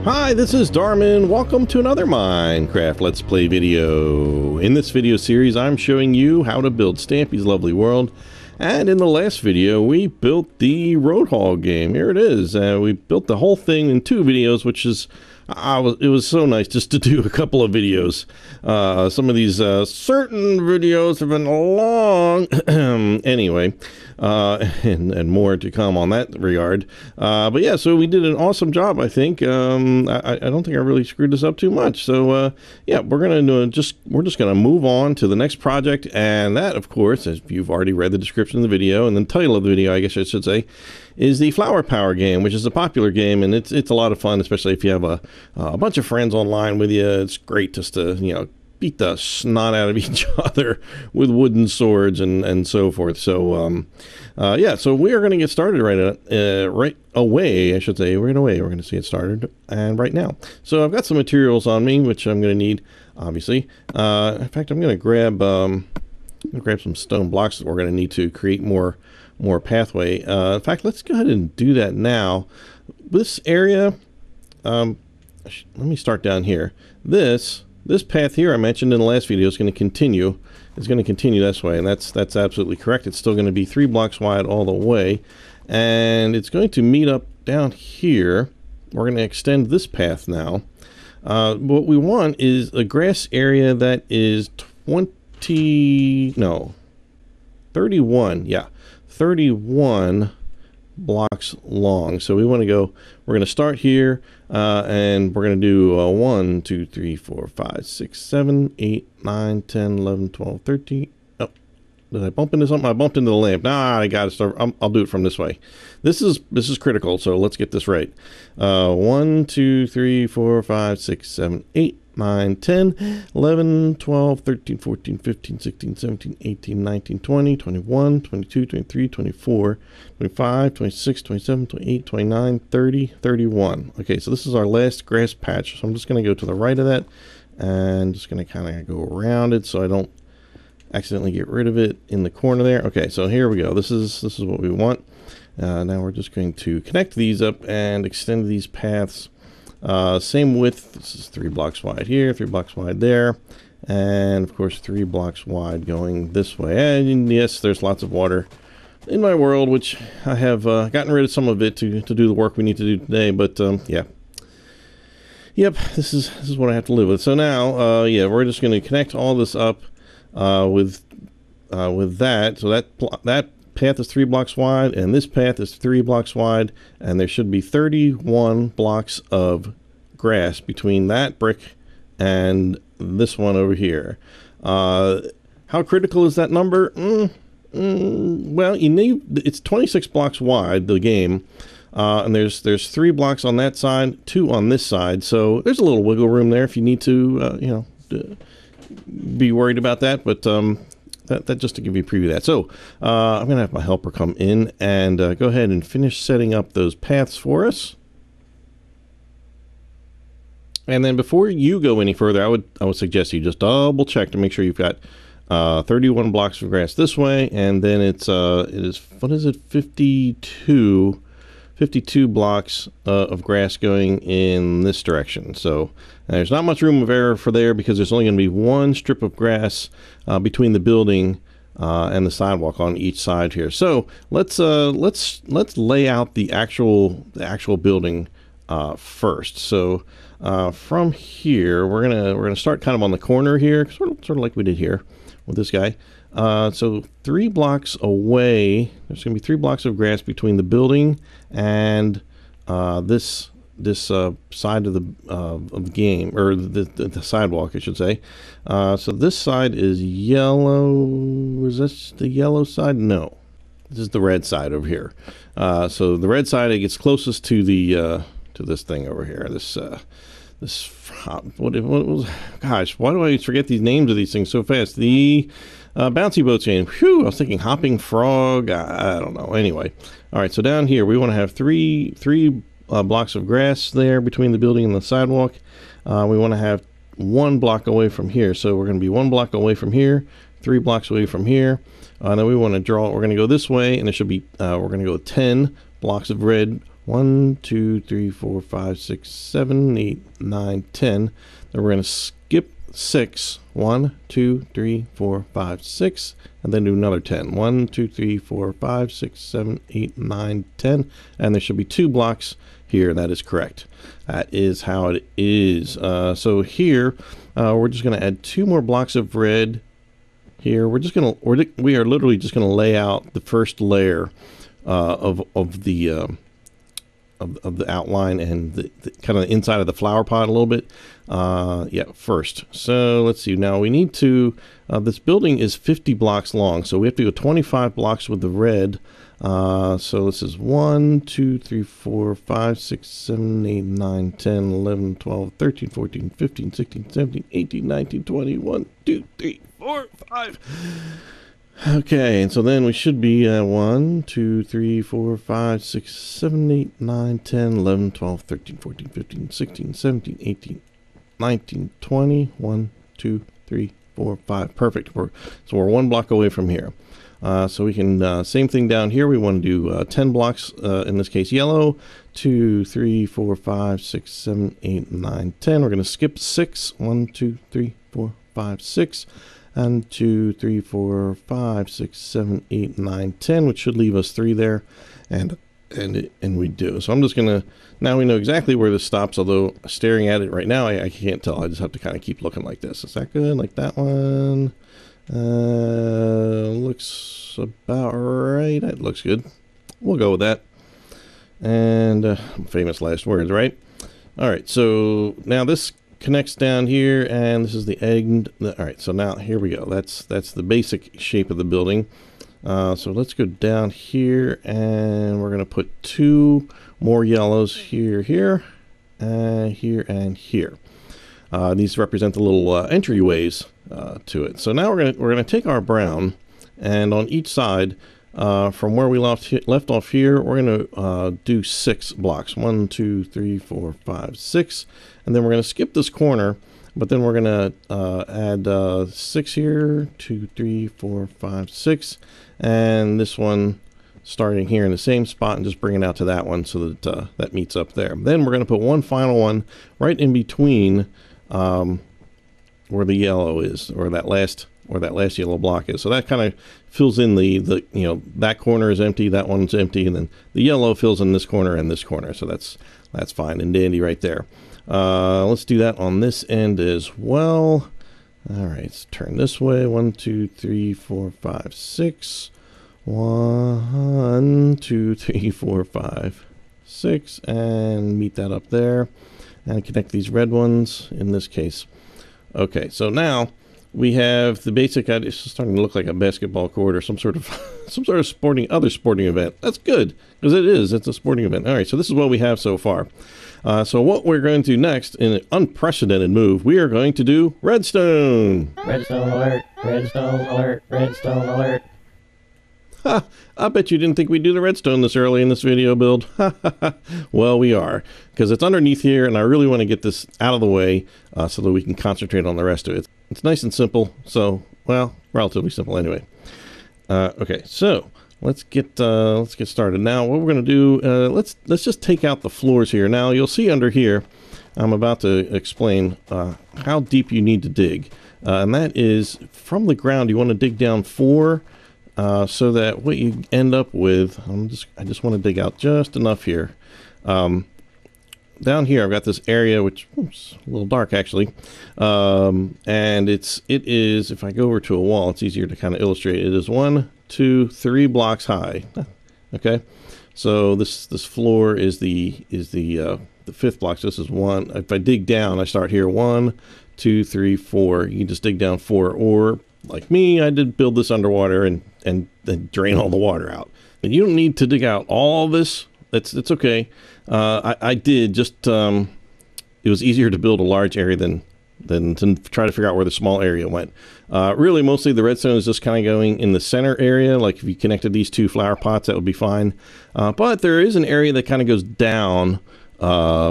Hi, this is Darman. Welcome to another Minecraft Let's Play video. In this video series, I'm showing you how to build Stampy's Lovely World. And in the last video, we built the Roadhog game. Here it is. We built the whole thing in 2 videos, which is... it was so nice just to do a couple of videos. Some of these certain videos have been long. Anyway, and more to come on that regard. But yeah, so we did an awesome job, I think. I don't think I really screwed this up too much. So yeah, we're just gonna move on to the next project, and that, of course, as you've already read the description of the video and the title of the video, I guess I should say, is the Flower Power game, which is a popular game, and it's a lot of fun, especially if you have a bunch of friends online with you. It's great just to, you know, beat the snot out of each other with wooden swords and so forth. So yeah, so we are going to get started right away, I should say. We're going to see it started and right now. So I've got some materials on me, which I'm going to need, obviously. In fact, I'm going to grab some stone blocks that we're going to need to create more pathway. In fact, let's go ahead and do that now. This area, let me start down here. This path here I mentioned in the last video is going to continue. It's going to continue this way, and that's absolutely correct. It's still going to be 3 blocks wide all the way, and it's going to meet up down here. We're going to extend this path now. What we want is a grass area that is 31. Yeah. 31 blocks long. So we want to go, we're going to start here, and we're going to do 1, 2, 3, 4, 5, 6, 7, 8, 9, 10, 11, 12, 13. Oh, did I bump into something? I bumped into the lamp. Nah, I got to start. I'll do it from this way. This is critical, so let's get this right. 1, 2, 3, 4, 5, 6, 7, 8, 9, 10, 11, 12, 13, 14, 15, 16, 17, 18, 19, 20, 21, 22, 23, 24, 25, 26, 27, 28, 29, 30, 31. Okay, so this is our last grass patch. So I'm just going to go to the right of that and just going to kind of go around it so I don't accidentally get rid of it in the corner there. Okay, so here we go. This is what we want. Now we're just going to connect these up and extend these paths. Same width. This is 3 blocks wide here, 3 blocks wide there, and of course 3 blocks wide going this way. And yes, there's lots of water in my world, which I have gotten rid of some of it to do the work we need to do today. But yeah, yep, this is what I have to live with. So now, yeah, we're just going to connect all this up with that. So that path is 3 blocks wide, and this path is 3 blocks wide, and there should be 31 blocks of grass between that brick and this one over here. How critical is that number? Well, you need, it's 26 blocks wide, the game, and there's 3 blocks on that side, 2 on this side, so there's a little wiggle room there if you need to, you know, be worried about that. But that just to give you a preview of that. So I'm gonna have my helper come in and go ahead and finish setting up those paths for us. And then before you go any further, I would suggest you just double check to make sure you've got 31 blocks of grass this way, and then it is what is it, 52 blocks of grass going in this direction. So there's not much room of error for there, because there's only going to be 1 strip of grass between the building and the sidewalk on each side here. So let's lay out the actual building first. So from here, we're gonna start kind of on the corner here, sort of like we did here with this guy. So 3 blocks away, there's going to be 3 blocks of grass between the building and this side of the game, or the sidewalk, I should say. So this side is yellow. Is this the yellow side? No, this is the red side over here. So the red side, it gets closest to the to this thing over here. What was, gosh, why do I forget these names of these things so fast? The bouncy boats game. Whew, I was thinking hopping frog. I don't know. Anyway, all right. So down here, we want to have three blocks of grass there between the building and the sidewalk. We want to have 1 block away from here. So we're going to be 1 block away from here, 3 blocks away from here. And then we want to draw. We're going to go this way, and it should be. We're going to go 10 blocks of red 1, 2, 3, 4, 5, 6, 7, 8, 9, 10. Then we're going to skip 6. 1, 2, 3, 4, 5, 6. And then do another 10. 1, 2, 3, 4, 5, 6, 7, 8, 9, 10. And there should be 2 blocks here. That is correct. That is how it is. So here, we're just going to add 2 more blocks of red. Here, we are literally just going to lay out the first layer of the outline and the kind of the inside of the flower pot a little bit. Yeah, first. So let's see. Now we need to. This building is 50 blocks long, so we have to go 25 blocks with the red. So this is 1, 2, 3, 4, 5, 6, 7, 8, 9, 10, 11, 12, 13, 14, 15, 16, 17, 18, 19, 20, 1, 2, 3, 4, 5. Okay, and so then we should be 1, 2, 3, 4, 5, 6, 7, 8, 9, 10, 11, 12, 13, 14, 15, 16, 17, 18, 19, 20, 1, 2, 3, 4, 5. Perfect. So we're 1 block away from here. So we can, same thing down here. We want to do 10 blocks, in this case yellow. 2, 3, 4, 5, 6, 7, 8, 9, 10. We're going to skip 6. 1, 2, 3, 4, 5, 6. And 2, 3, 4, 5, 6, 7, 8, 9, 10, which should leave us 3 there. And we do. So I'm just going to, now we know exactly where this stops, although staring at it right now, I can't tell. I just have to kind of keep looking like this. Is that good? Like that one? Looks about right. It looks good. We'll go with that. And famous last words, right? All right, so now this connects down here, and this is the egg. All right, so now here we go. That's the basic shape of the building. So let's go down here, and we're going to put 2 more yellows here, here, and here. These represent the little entryways to it. So now we're gonna take our brown, and on each side, from where we left off here, we're gonna do 6 blocks. 1, 2, 3, 4, 5, 6, and then we're gonna skip this corner. But then we're gonna add 6 here, 2, 3, 4, 5, 6, and this one starting here in the same spot and just bring it out to that one so that that meets up there. Then we're gonna put one final one right in between where the yellow is, or that last yellow block is. So that kind of fills in the you know, that corner is empty, that one's empty, and then the yellow fills in this corner and this corner. So that's fine and dandy right there. Let's do that on this end as well. All right, let's turn this way. 1, 2, 3, 4, 5, 6. 1, 2, 3, 4, 5, 6, and meet that up there, and connect these red ones in this case. Okay, so now we have the basic idea. It's starting to look like a basketball court or some sort of sporting event. That's good, because it's a sporting event. All right, so this is what we have so far. So what we're going to do next, in an unprecedented move, we are going to do redstone. Redstone alert, redstone alert, redstone alert. Ha! I bet you didn't think we'd do the redstone this early in this video build. Well, we are, because it's underneath here, and I really want to get this out of the way so that we can concentrate on the rest of it. It's nice and simple, so, well, relatively simple anyway. Okay, so let's get started. Now, what we're going to do, let's just take out the floors here. Now, you'll see under here, I'm about to explain how deep you need to dig, and that is from the ground. You want to dig down 4. So that what you end up with, I just want to dig out just enough here. Down here, I've got this area which, oops, a little dark actually, and it is. If I go over to a wall, it's easier to kind of illustrate. It is 1, 2, 3 blocks high. Okay, so this floor is the 5th block. So this is 1. If I dig down, I start here. 1, 2, 3, 4. You can just dig down 4, or like me, I did build this underwater and then drain all the water out. And you don't need to dig out all this. It's okay. I did just, it was easier to build a large area than to try to figure out where the small area went. Really, mostly the redstone is just kind of going in the center area. Like if you connected these 2 flower pots, that would be fine. But there is an area that kind of goes down,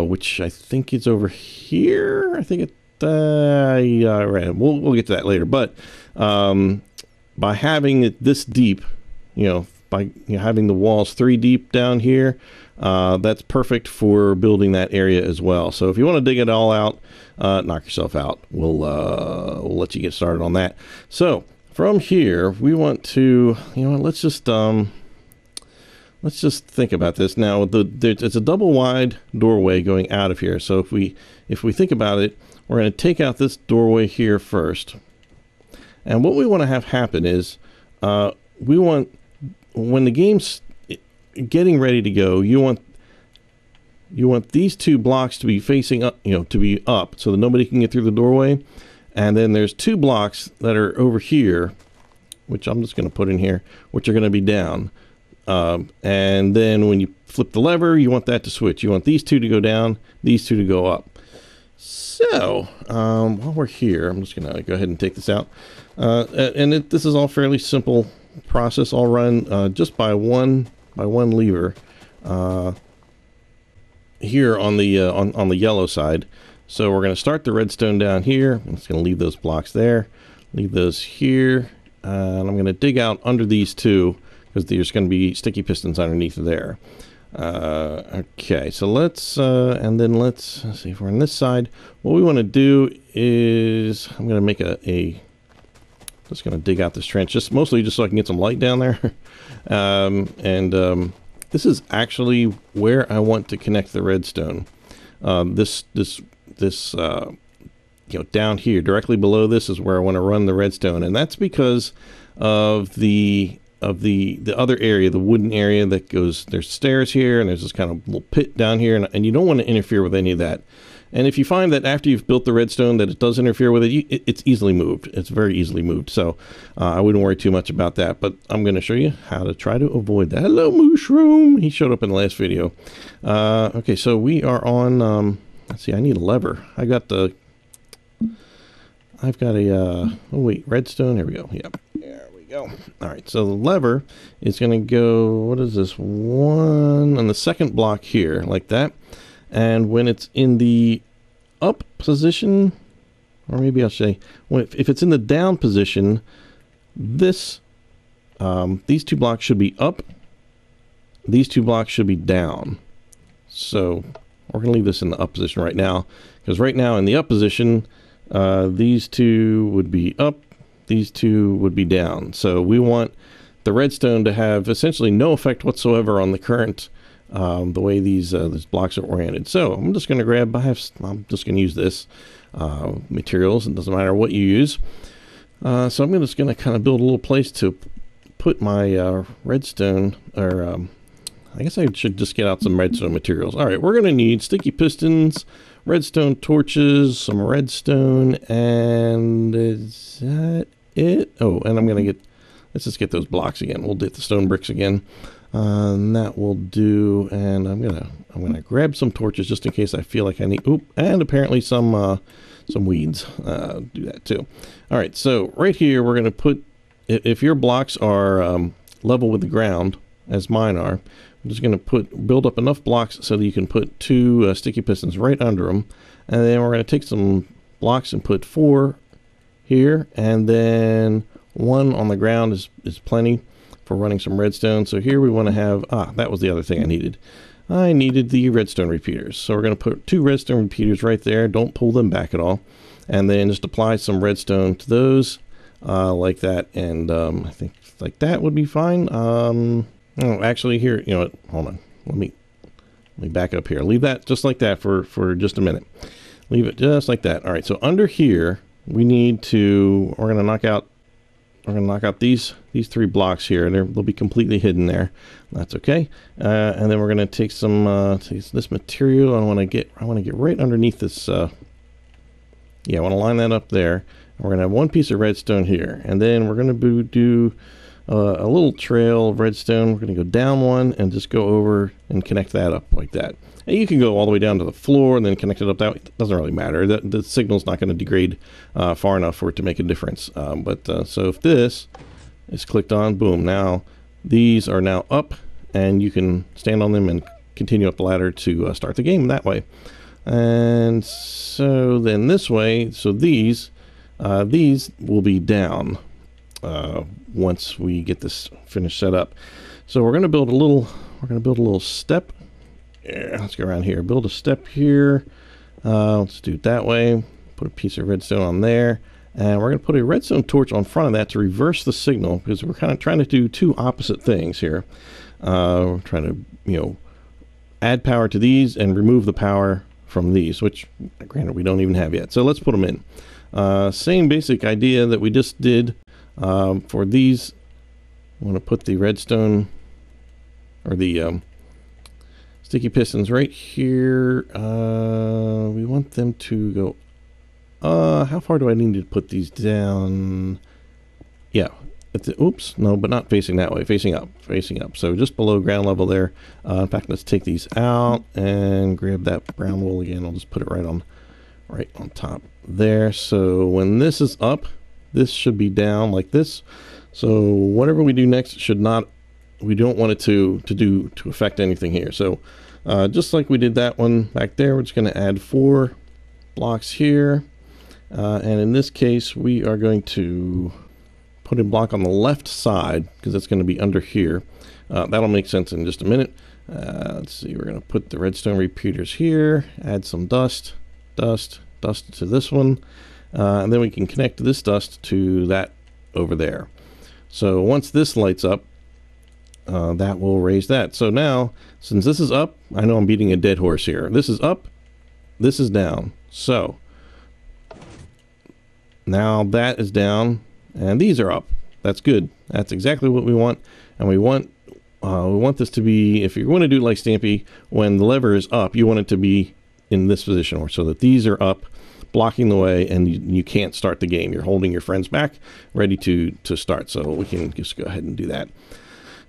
which I think is over here. I think yeah, right. We'll get to that later. But by having it this deep, you know, by having the walls 3 deep down here, that's perfect for building that area as well. So if you want to dig it all out, knock yourself out. We'll let you get started on that. So from here, we want to, let's just think about this. Now, it's a double wide doorway going out of here. So if we think about it, we're going to take out this doorway here first. And what we want to have happen is, we want, when the game's getting ready to go, you want these 2 blocks to be facing up, to be up, so that nobody can get through the doorway. And then there's 2 blocks that are over here, which I'm just going to put in here, which are going to be down. And then when you flip the lever, you want that to switch. You want these 2 to go down, these 2 to go up. So while we're here, I'm just going to go ahead and take this out. This is all fairly simple process. I'll run just by one lever here on the yellow side. So we're going to start the redstone down here. I'm just going to leave those blocks there, leave those here, and I'm going to dig out under these 2 because there's going to be sticky pistons underneath there. Okay, so let's see if we're on this side. What we want to do is I'm going to make just going to dig out this trench, mostly just so I can get some light down there. This is actually where I want to connect the redstone. This down here, directly below this, is where I want to run the redstone, and that's because of the other area, the wooden area that goes. There's stairs here, and there's this kind of little pit down here, and you don't want to interfere with any of that. And if you find that after you've built the redstone that it does interfere with it, it's easily moved. It's very easily moved. So I wouldn't worry too much about that. But I'm going to show you how to try to avoid that. Hello, Mushroom. He showed up in the last video. Okay, so we are on. Let's see. I need a lever. I've got a. Oh wait, redstone. Here we go. Yep. There we go. All right. So the lever is going to go. What is this? 1 on the second block here, like that. And when it's in the up position, or maybe I'll say, if it's in the down position, these 2 blocks should be up. These 2 blocks should be down. So we're going to leave this in the up position right now, because right now in the up position, these 2 would be up, these 2 would be down. So we want the redstone to have essentially no effect whatsoever on the current the way these blocks are oriented. So I'm just going to grab, I'm just going to use this materials. It doesn't matter what you use. So I'm just going to kind of build a little place to put my redstone, or I guess I should just get out some redstone materials. All right, we're going to need sticky pistons, redstone torches, some redstone, and is that it? Oh, and I'm going to let's just get those blocks again. We'll get the stone bricks again. And that will do, and I'm gonna grab some torches just in case I feel like I need. Oop, and apparently some weeds. Do that too. All right, so right here we're gonna put. If your blocks are level with the ground, as mine are, I'm just gonna build up enough blocks so that you can put 2 sticky pistons right under them, and then we're gonna take some blocks and put 4 here, and then 1 on the ground is plenty for running some redstone. So here we want to have, that was the other thing I needed. I needed the redstone repeaters. So we're going to put 2 redstone repeaters right there. Don't pull them back at all. And then just apply some redstone to those like that. And I think like that would be fine. Oh, actually here, hold on. Let me back up here. Leave that just like that for just a minute. Leave it just like that. All right. So under here, we're going to knock out these 3 blocks here, and they'll be completely hidden there. That's okay. And then we're going to take some this material. I want to get right underneath this. I want to line that up there. And we're going to have 1 piece of redstone here, and then we're going to do a little trail of redstone. We're going to go down 1 and just go over and connect that up like that. And you can go all the way down to the floor and then connect it up that way. It doesn't really matter. The signal's not going to degrade far enough for it to make a difference. So if this is clicked on, boom, now these are now up, and you can stand on them and continue up the ladder to start the game that way. And so then this way, so these will be down once we get this finished set up. So we're going to build a little step. Yeah, let's go around here. Build a step here. Let's do it that way. Put a piece of redstone on there. And we're going to put a redstone torch on front of that to reverse the signal, because we're kind of trying to do two opposite things here. We're trying to, add power to these and remove the power from these, which granted we don't even have yet. So let's put them in. Same basic idea that we just did for these. I want to put the redstone or the sticky pistons right here. We want them to go. How far do I need to put these down? Yeah. Oops, no, but not facing that way. Facing up. So just below ground level there. In fact, let's take these out and grab that brown wool again. I'll just put it right on top there. So when this is up, this should be down like this. So whatever we do next should not. We don't want it to affect anything here. So just like we did that one back there, we're just going to add 4 blocks here. And in this case, we are going to put a block on the left side because it's going to be under here. That'll make sense in just a minute. Let's see, we're going to put the redstone repeaters here, add some dust to this one, and then we can connect this dust to that over there. So once this lights up, that will raise that. So now, since this is up, I know I'm beating a dead horse here. This is up, this is down. So now that is down, and these are up. That's good. That's exactly what we want. And we want this to be, if you're going to do it like Stampy, when the lever is up, you want it to be in this position, or so that these are up, blocking the way, and you can't start the game. You're holding your friends back, ready to start. So we can just go ahead and do that.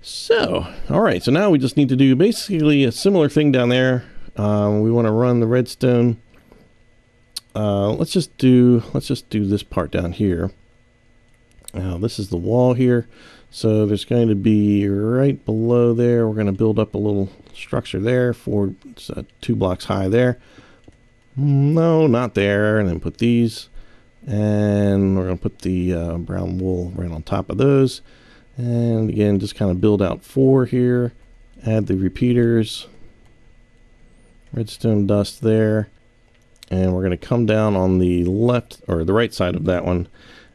So, all right. So now we just need to do basically a similar thing down there. We want to run the redstone. Let's just do this part down here. This is the wall here. So there's going to be right below there. We're going to build up a little structure there for 2 blocks high there. No, not there. And then put these, and we're going to put the brown wool right on top of those. And again, just kind of build out 4 here. Add the repeaters, redstone dust there. And we're going to come down on the left or the right side of that one.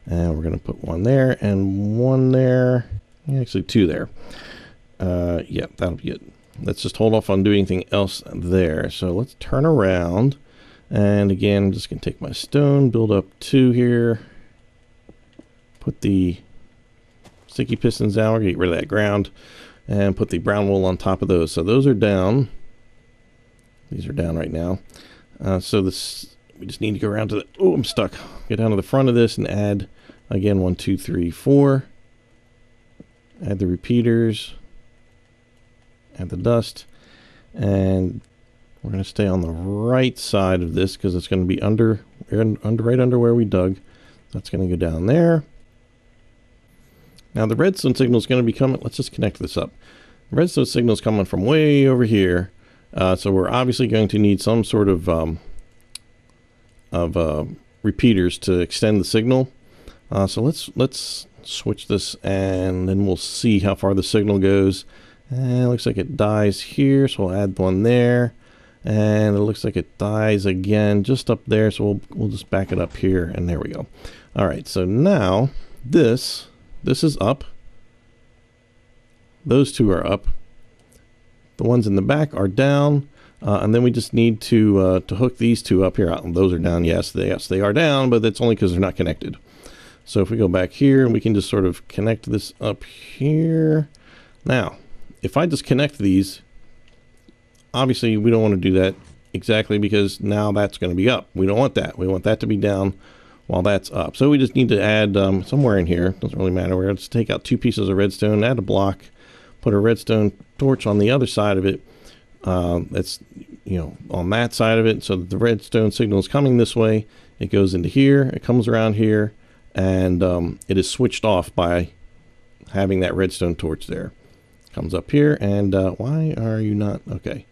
And we're going to put 1 there and 1 there. Actually 2 there. Yeah, that'll be it. Let's just hold off on doing anything else there. So let's turn around. And again, I'm just going to take my stone, build up 2 here. Put the sticky pistons down. We're going to get rid of that ground. And put the brown wool on top of those. So those are down. These are down right now. So this, we just need to go around to the, oh, I'm stuck. Get down to the front of this and add, again, 1, 2, 3, 4. Add the repeaters. Add the dust. And we're going to stay on the right side of this because it's going to be right under where we dug. That's going to go down there. Now the redstone signal is going to be coming. Let's just connect this up. The redstone signal is coming from way over here. So we're obviously going to need some sort of repeaters to extend the signal. So let's switch this, and then we'll see how far the signal goes. And it looks like it dies here, so we'll add 1 there. And it looks like it dies again just up there, so we'll just back it up here, and there we go. All right, so now this is up. Those 2 are up. The ones in the back are down, and then we just need to hook these 2 up here. Those are down. Yes, they are down, but that's only because they're not connected. So if we go back here, we can just sort of connect this up here. Now, if I just connect these, obviously we don't want to do that exactly because now that's going to be up. We don't want that. We want that to be down while that's up. So we just need to add somewhere in here. Doesn't really matter where. Let's take out 2 pieces of redstone, add a block, put a redstone torch on the other side of it. That's, on that side of it. So that the redstone signal is coming this way. It goes into here. It comes around here. And it is switched off by having that redstone torch there. Comes up here. And why are you not? Okay.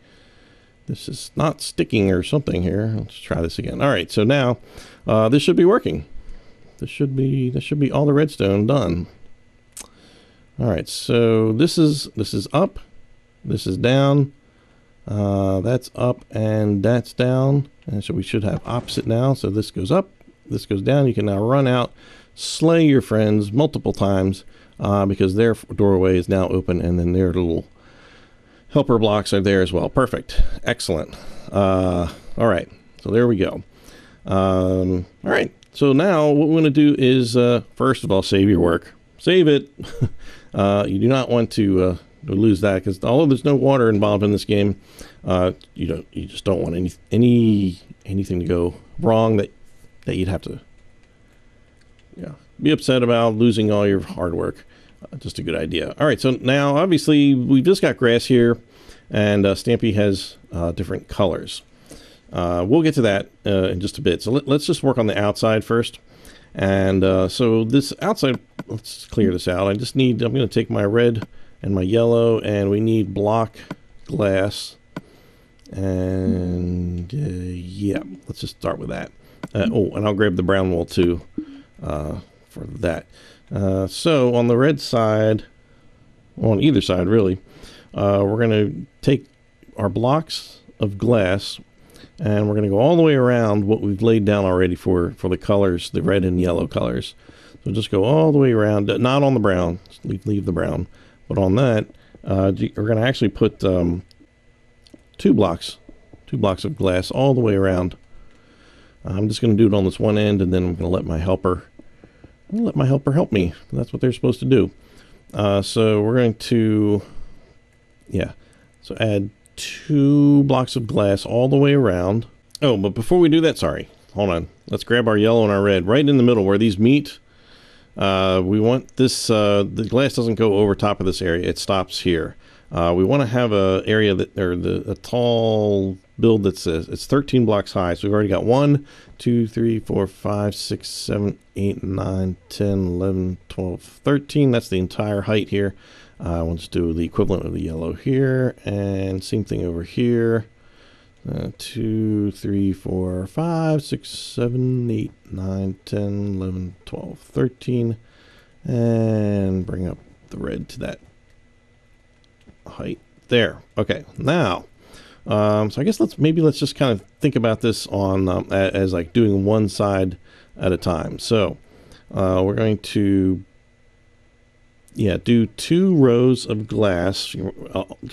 This is not sticking or something here. Let's try this again. All right. So now this should be working. This should be all the redstone done. All right, so this is up, this is down, that's up and that's down, and so we should have opposite now. So this goes up, this goes down. You can now run out, slay your friends multiple times because their doorway is now open, and then their little helper blocks are there as well. Perfect, excellent. All right, so there we go. All right, so now what we're going to do is first of all, save your work. Save it. You do not want to lose that, because although there's no water involved in this game, you just don't want anything to go wrong that you'd have to be upset about losing all your hard work. Just a good idea. All right, so now obviously we've just got grass here, and Stampy has different colors. We'll get to that in just a bit. So let's just work on the outside first. And so this outside, let's clear this out. I'm going to take my red and my yellow, and we need block glass. And yeah, let's just start with that. Oh, and I'll grab the brown wool too for that. So on the red side, on either side really, we're going to take our blocks of glass, and we're going to go all the way around what we've laid down already for the colors, the red and yellow colors. So just go all the way around, not on the brown, leave the brown, but on that, we're going to actually put two blocks of glass all the way around. I'm just going to do it on this one end, and then I'm going to let my helper help me. That's what they're supposed to do. So we're going to, so add 2 blocks of glass all the way around. Oh, but before we do that, sorry, hold on. Let's grab our yellow and our red right in the middle where these meet. We want this, the glass doesn't go over top of this area. It stops here. We want to have a area that, or a tall build that says it's 13 blocks high. So we've already got 1, 2, 3, 4, 5, 6, 7, 8, 9, 10, 11, 12, 13. That's the entire height here. We'll just do the equivalent of the yellow here, and same thing over here. 2, 3, 4, 5, 6, 7, 8, 9, 10, 11, 12, 13. And bring up the red to that height there. Okay, now, so I guess let's just kind of think about this on as like doing one side at a time. So we're going to do 2 rows of glass.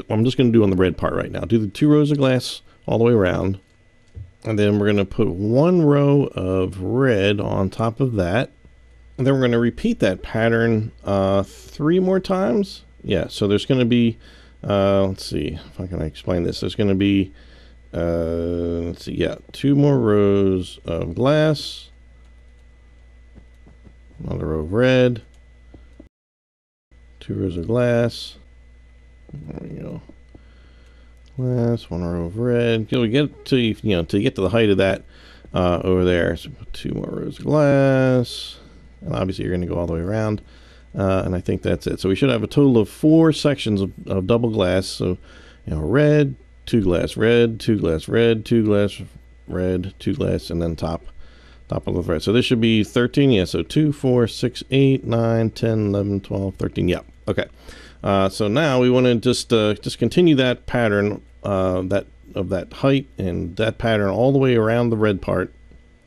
I'm just going to do on the red part right now. Do the 2 rows of glass all the way around, and then we're going to put 1 row of red on top of that, and then we're going to repeat that pattern 3 more times. Yeah, so there's going to be let's see if I can explain this. There's going to be let's see, 2 more rows of glass, another row of red, 2 rows of glass. There we go. Glass, 1 row of red. Till we get to to get to the height of that over there. So put 2 more rows of glass, and obviously you're going to go all the way around. And I think that's it. So we should have a total of 4 sections of double glass. So red, 2 glass, red, 2 glass, red, 2 glass, red, 2 glass, and then top of the red. So this should be 13. Yeah. So 2, 4, 6, 8, 9, 10, 11, 12, 13. Yeah. Okay. So now we want to just continue that pattern of that height and that pattern all the way around the red part.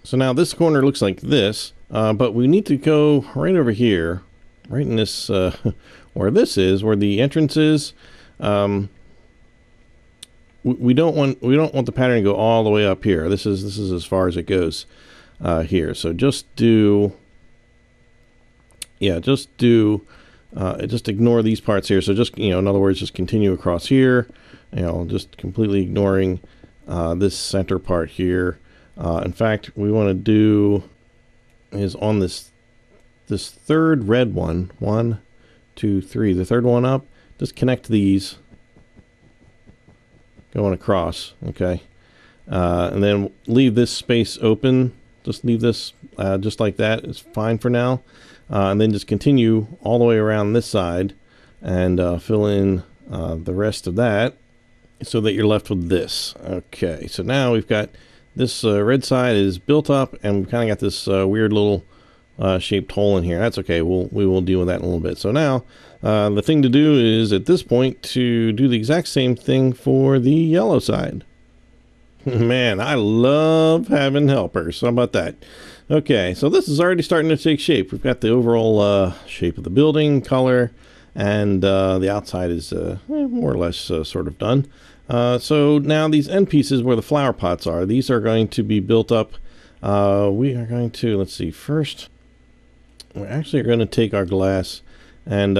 So now this corner looks like this, but we need to go right over here, right in this where the entrance is. We don't want the pattern to go all the way up here. This is as far as it goes here. So just ignore these parts here. So just, in other words, just continue across here, just completely ignoring this center part here. In fact, we want to do is on this third red one, 1, 2, 3, the third one up, just connect these going across. Okay. And then leave this space open. Just leave this just like that. It's fine for now. And then just continue all the way around this side and fill in the rest of that so that you're left with this. Okay, so now we've got this red side is built up, and we've kind of got this weird little shaped hole in here. That's okay. We will deal with that in a little bit. So now The thing to do is at this point to do the exact same thing for the yellow side. Man, I love having helpers. How about that? Okay, so this is already starting to take shape. We've got the overall shape of the building, color, and the outside is more or less sort of done. So now these end pieces where the flower pots are, these are going to be built up. We are going to, let's see, first, we're actually going to take our glass and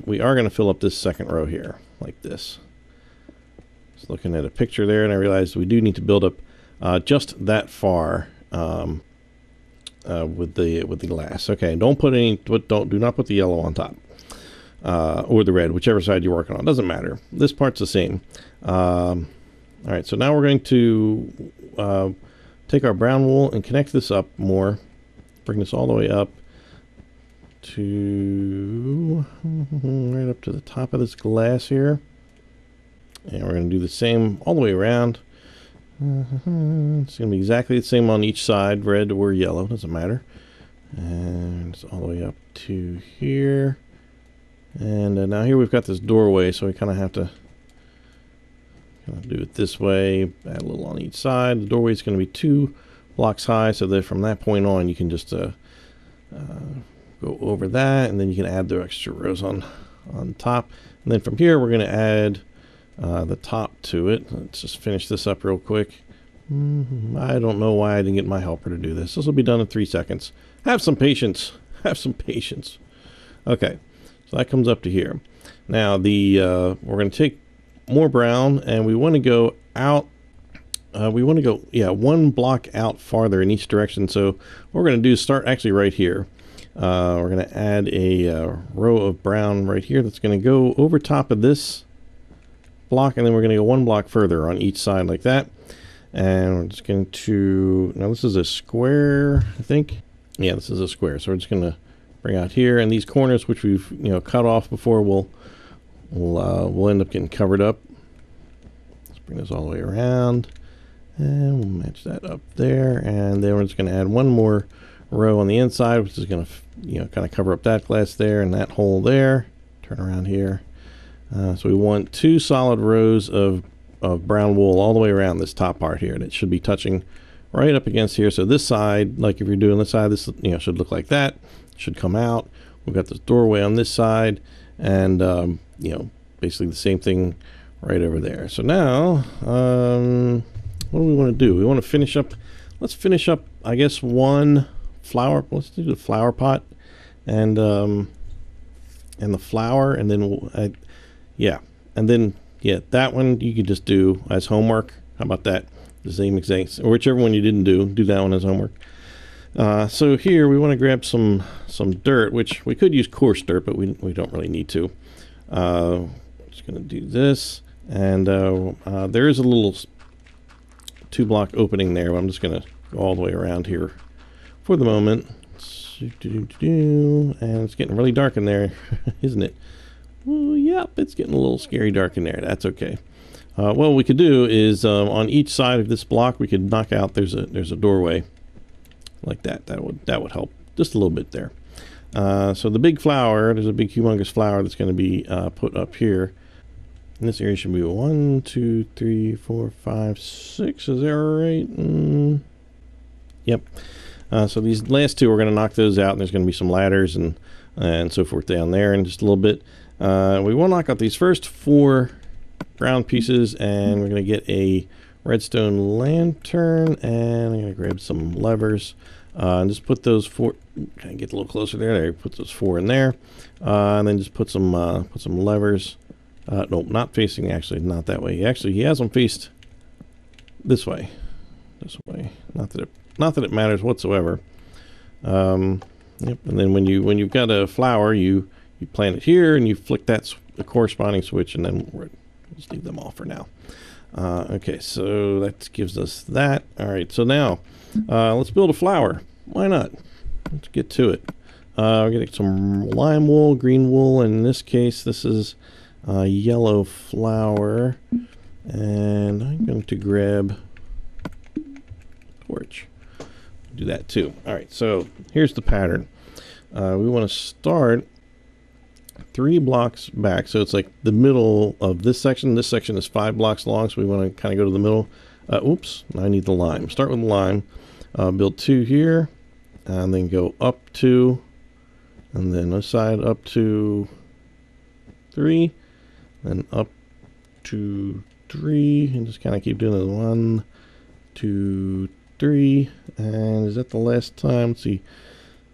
we are going to fill up this second row here, like this. Just looking at a picture there, and I realized we do need to build up just that far with the glass. Okay, don't put any, do not put the yellow on top. Or the red, whichever side you're working on. Doesn't matter. This part's the same. All right, so now we're going to take our brown wool and connect this up more. Bring this all the way up to right up to the top of this glass here. And we're going to do the same all the way around. It's going to be exactly the same on each side, red or yellow, doesn't matter. And it's all the way up to here. And now here we've got this doorway, so we kind of have to do it this way, add a little on each side. The doorway is going to be 2 blocks high, so that from that point on you can just go over that, and then you can add the extra rows on top. And then from here we're going to add the top to it. Let's just finish this up real quick. I don't know why I didn't get my helper to do this. This will be done in 3 seconds. Have some patience. Have some patience. Okay. So that comes up to here. Now we're going to take more brown, and we want to go out. We want to go 1 block out farther in each direction. So what we're going to do is start actually right here. We're going to add a row of brown right here that's going to go over top of this block, and then we're going to go 1 block further on each side like that. And we're just going to, now this is a square, I think. Yeah, this is a square. So we're just going to bring out here, and these corners which we've cut off before we'll end up getting covered up. Let's bring this all the way around, and we'll match that up there, and then we're just going to add 1 more row on the inside, which is going to kind of cover up that glass there and that hole there. Turn around here. So we want 2 solid rows of brown wool all the way around this top part here, and it should be touching right up against here. So this side, like if you're doing this side, this should look like that. Should come out. We've got this doorway on this side, and basically the same thing right over there. So now what do we want to do? We want to finish up. Let's finish up, I guess, 1 flower. Let's do the flower pot and the flower, and then that one you could just do as homework. How about that? The same exact, or whichever one you didn't do that one as homework. So here we want to grab some dirt, which we could use coarse dirt, but we don't really need to. Just going to do this, and there is a little 2 block opening there, but I'm just going to go all the way around here for the moment. And it's getting really dark in there, isn't it? Well, yep, it's getting a little scary dark in there. That's okay. What we could do is on each side of this block we could knock out. There's a doorway like that. That would help just a little bit there. So the big flower, there's a big humongous flower that's going to be put up here. And this area should be 1, 2, 3, 4, 5, 6. Is that right? Yep. So these last 2, we're going to knock those out, and there's going to be some ladders and so forth down there in just a little bit. We will knock out these first 4 brown pieces, and we're going to get a redstone lantern, and I'm going to grab some levers and just put those 4. Kind of get a little closer there. There, put those 4 in there, and then just put some levers. No, not facing, actually, not that way. Actually, he has them faced this way. This way. Not that it matters whatsoever. Yep. And then when you've got a flower, you plant it here, and you flick the corresponding switch, and then we'll just leave them off for now. Okay, so that gives us that. All right, so now let's build a flower. Why not? Let's get to it. We're going to get some lime wool, green wool, and in this case, this is yellow flower. And I'm going to grab torch. Do that too. All right, so here's the pattern. We want to start 3 blocks back. So it's like the middle of this section. This section is 5 blocks long, so we want to kind of go to the middle. Oops, I need the lime. Start with the lime. Build 2 here, and then go up 2, and then this side up to 3, then up to 3, and just kind of keep doing it. 1, 2, 3, and is that the last time? Let's see.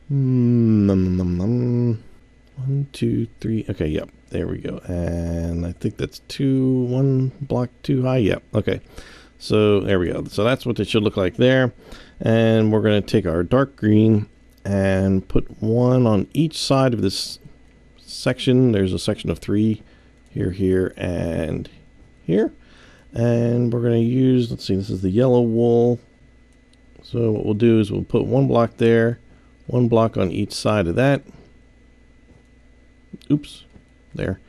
1, 2, 3. Okay, yep, there we go. And I think that's 1 block too high. Yep. Okay, so there we go. So that's what it should look like there. And we're going to take our dark green and put 1 on each side of this section. There's a section of 3 here, here, and here. And we're going to use, let's see, this is the yellow wool. So what we'll do is we'll put 1 block there, 1 block on each side of that. Oops, there.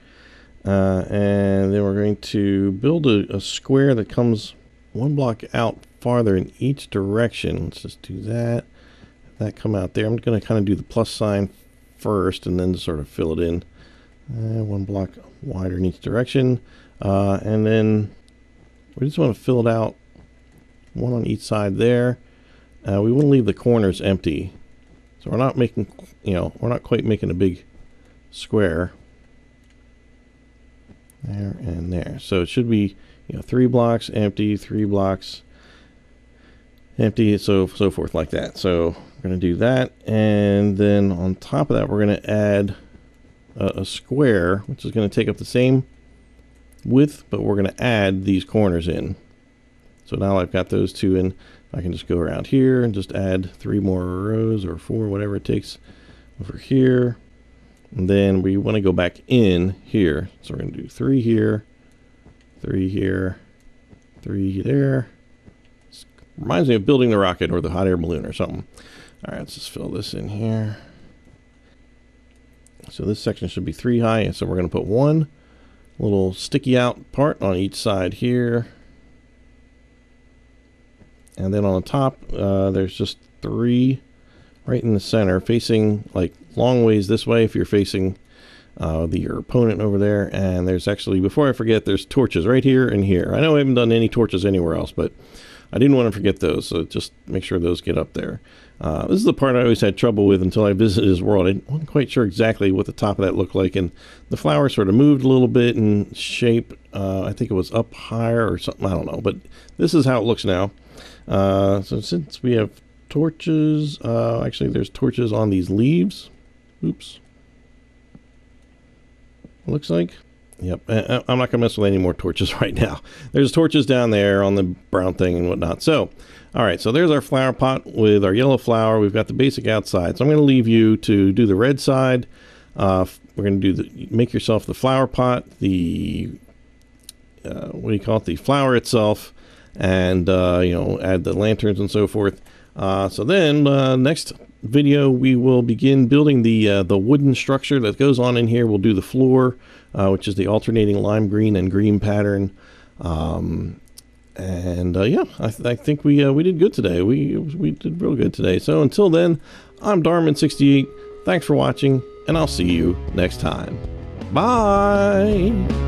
And then we're going to build a square that comes 1 block out farther in each direction. Let's just do that. That come out there. I'm going to kind of do the plus sign first and then sort of fill it in. 1 block wider in each direction. And then we just want to fill it out 1 on each side there. We want to leave the corners empty. So we're not making, we're not quite making a big square. There and there. So it should be, 3 blocks empty, 3 blocks empty, so forth like that. So we're going to do that, and then on top of that we're going to add a square, which is going to take up the same width, but we're going to add these corners in. So now I've got those 2 in. I can just go around here and just add 3 more rows or 4, whatever it takes, over here. And then we want to go back in here. So we're going to do 3 here, 3 here, 3 there. Reminds me of building the rocket or the hot air balloon or something. All right, let's just fill this in here. So this section should be 3 high, and so we're going to put 1 little sticky out part on each side here. And then on the top, there's just 3 right in the center, facing like long ways this way if you're facing your opponent over there. And there's actually, before I forget, there's torches right here and here. I know I haven't done any torches anywhere else, but I didn't want to forget those, so just make sure those get up there. This is the part I always had trouble with until I visited his world. I wasn't quite sure exactly what the top of that looked like, and the flower sort of moved a little bit in shape. I think it was up higher or something, I don't know, but this is how it looks now. So since we have torches, actually there's torches on these leaves. Oops. Looks like. Yep, I'm not going to mess with any more torches right now. There's torches down there on the brown thing and whatnot. So, all right, so there's our flower pot with our yellow flower. We've got the basic outside. So I'm going to leave you to do the red side. We're going to do make yourself the flower pot, the, what do you call it, the flower itself, and, add the lanterns and so forth. So then next video we will begin building the wooden structure that goes on in here. We'll do the floor, which is the alternating lime green and green pattern. Yeah, I think we did good today. We did real good today. So until then, I'm Darman68. Thanks for watching, and I'll see you next time. Bye.